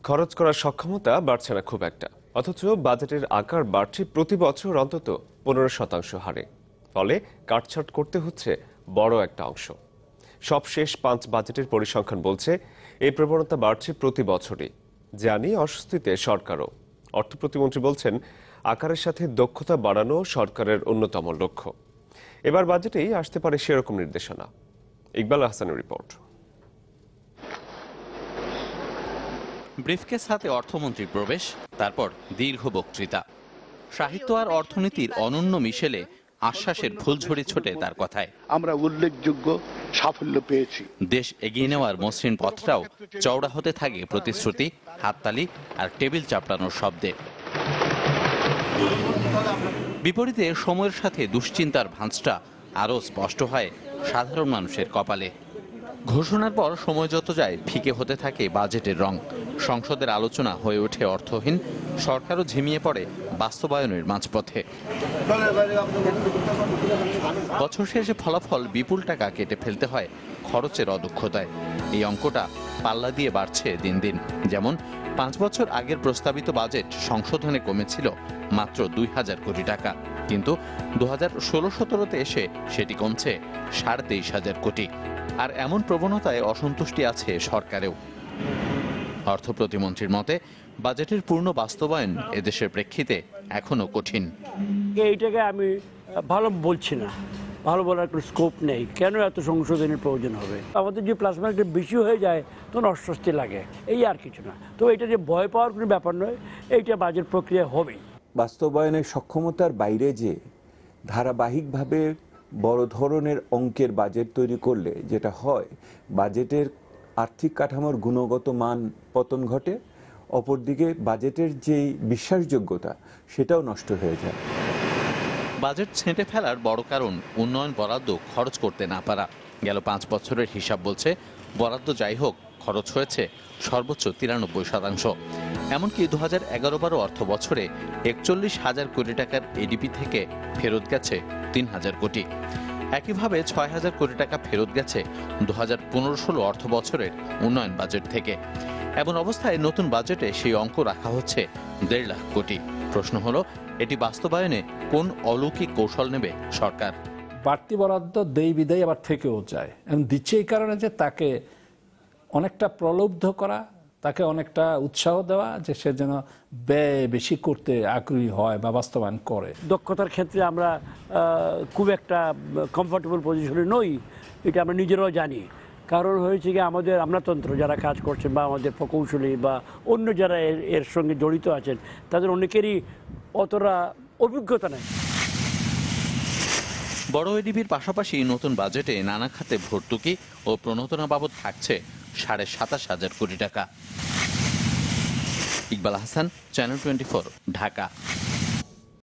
খরচ করার সক্ষমতা বাড়ছে না খুব একটা, অথচ বাজেটের আকার বাড়ছে প্রতি বছর অন্তত 15% হারে। ফলে কাটছাট করতে হচ্ছে বড় একটা অংশ। সবশেষ 5 বাজেটের পরিসংখ্যান বলছে এই প্রবণতা বাড়ছে প্রতি বছরই, যা নিয়ে অস্বস্তিতে সরকারও। অর্থ প্রতিমন্ত্রী বলছেন, আকারের সাথে দক্ষতা বাড়ানো সরকারের অন্যতম লক্ষ্য। এবার বাজেটেই আসতে পারে সেরকম নির্দেশনা। ইকবাল আহসানের রিপোর্ট। ব্রিফকেস হাতে অর্থমন্ত্রীর প্রবেশ, তারপর দীর্ঘ বক্তৃতা। সাহিত্য আর অর্থনীতির অনন্য মিশেলে আশ্বাসের ফুলঝড়ি ছোটে তার কথায়। আমরা উল্লেখযোগ্য সাফল্য পেয়েছি। দেশ এগিয়ে নেওয়ার মসৃণ পথটাও চওড়া হতে থাকে প্রতিশ্রুতি, হাততালি আর টেবিল চাপড়ানোর শব্দে। বিপরীতে সময়ের সাথে দুশ্চিন্তার ভাঁজটা আরও স্পষ্ট হয় সাধারণ মানুষের কপালে। ঘোষণার পর সময় যত যায় ফিকে হতে থাকে বাজেটের রং। সংসদের আলোচনা হয়ে ওঠে অর্থহীন, সরকারও ঝিমিয়ে পড়ে বাস্তবায়নের মাঝপথে। বছর শেষে ফলাফল বিপুল টাকা কেটে ফেলতে হয় খরচের অদক্ষতায়। এই অঙ্কটা পাল্লা দিয়ে বাড়ছে দিন দিন। যেমন 5 বছর আগের প্রস্তাবিত বাজেট সংশোধনে কমেছিল মাত্র 2000 কোটি টাকা, কিন্তু 2016-17তে এসে সেটি কমছে 23,500 কোটি। আর এমন প্রবণতায় অসন্তুষ্টি আছে সরকারেও। অর্থ প্রতিমন্ত্রীর মতে, বাজেটের পূর্ণ বাস্তবায়ন এদেশের প্রেক্ষিতে এখনো কঠিন। এইটাকে আমি ভালো বলছি না, ভালো বলার কোনো স্কোপ নেই। কেন এত সংশোধনের প্রয়োজন হবে? আমাদের যে প্লাস মার্কেট বেশি হয়ে যায় তখন অস্বস্তি লাগে, এই আর কিছু না। তো এটা যে ভয় পাওয়ার কোনো ব্যাপার নয়, এইটা বাজেট প্রক্রিয়া হবেই। বাস্তবায়নের সক্ষমতার বাইরে যে ধারাবাহিকভাবে বড় ধরনের অঙ্কের বাজেট তৈরি করলে যেটা হয়, বাজেটের আর্থিক কাঠামোর গুণগত মান পতন ঘটে, অপরদিকে বাজেটের যে বিশ্বাসযোগ্যতা সেটাও নষ্ট হয়ে যায়। বাজেট ছেঁটে ফেলার বড় কারণ উন্নয়ন বরাদ্দ খরচ করতে না পারা। গেল 5 বছরের হিসাব বলছে, বরাদ্দ যাই হোক, খরচ হয়েছে সর্বোচ্চ 93%। এমনকি 2011-12 অর্থ বছরে 41,000 কোটি টাকার এডিপি থেকে ফেরত গেছে 3,000 কোটি। একইভাবে 6,000 কোটি টাকা ফেরত গেছে 2015-16 অর্থ বছরের উন্নয়ন বাজেট থেকে। এমন অবস্থায় নতুন বাজেটে সেই অঙ্ক রাখা হচ্ছে 1.5 লাখ কোটি। প্রশ্ন হলো, এটি বাস্তবায়নে কোন অলৌকিক কৌশল নেবে সরকার? বাড়তি বরাদ্দ দেই বিদায় আবার থেকেও যায়, এবং দিচ্ছে এই কারণে যে তাকে অনেকটা প্রলুব্ধ করা, তাকে অনেকটা উৎসাহ দেওয়া যে সে যেন ব্যয় বেশি করতে আগ্রহী হয় বা বাস্তবায়ন করে। দক্ষতার ক্ষেত্রে আমরা খুব একটা কমফোর্টেবল পজিশনে নই, এটা আমরা নিজেরাও জানি। কারণ হয়েছে কি, আমাদের আমলাতন্ত্র যারা কাজ করছেন বা আমাদের প্রকৌশলী বা অন্য যারা এর সঙ্গে জড়িত আছেন, তাদের অনেকেরই অতটা অভিজ্ঞতা নেই। বড় এডিপির পাশাপাশি নতুন বাজেটে নানা খাতে ভর্তুকি ও প্রণোদনা বাবদ থাকছে 27,500 কোটি টাকা। ইকবাল আহসান, চ্যানেল 24, ঢাকা।